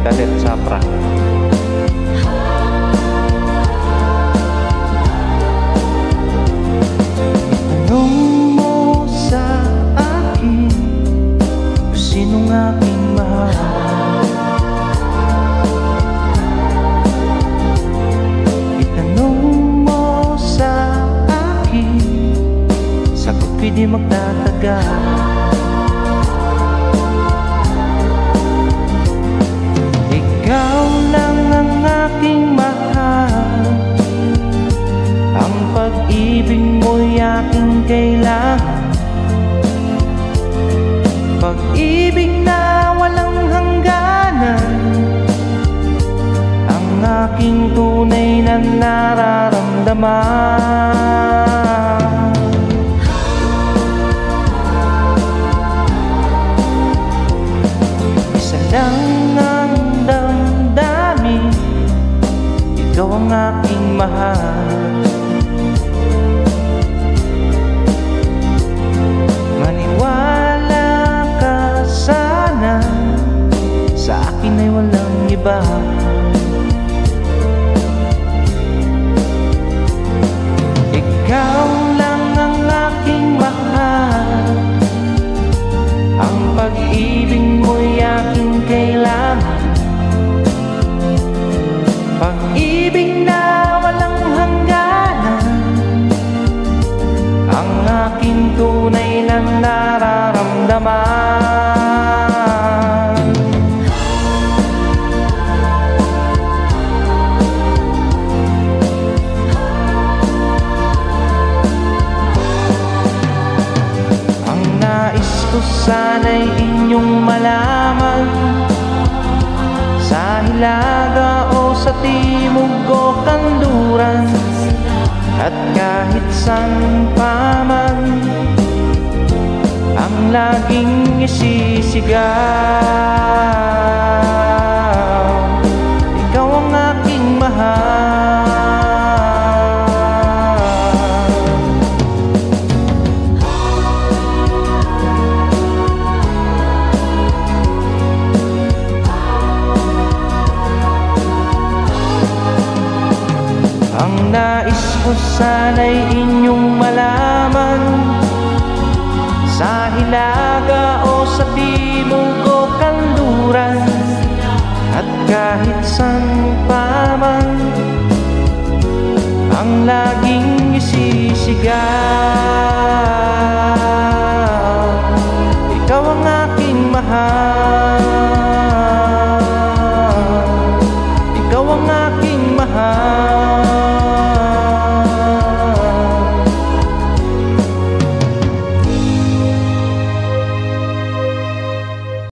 Cadet Sapra. Tanong mo sa akin kung sinong aking mahal. Itanong mo sa akin, sagot ko'y di magtatagal. Ikaw lang ang aking mahal, ang pag-ibig mo'y aking kailangan. Pag-ibig na walang hangganan, ang aking tunay na nararamdaman. Isa lang ang damdamin, ikaw ang aking mahal. Maniwala ka sana, sa akin ay walang iba. Ikaw lang ang aking mahal, ang pag-ibig mo'y aking kailangan. Pag-ibig na walang hangganan, ang aking tunay na nararamdaman. Ang nais ko sana'y inyong malaman, sa Hilaga o sa Timog o Kanluran, at kahit saan pa man, ang laging isisigaw, ikaw ang aking mahal. Ang nais ko sana'y inyong malaman, sa Hilaga o sa Timog o Kanluran, at kahit saan pa man, ang laging isisigaw, ikaw ang aking mahal.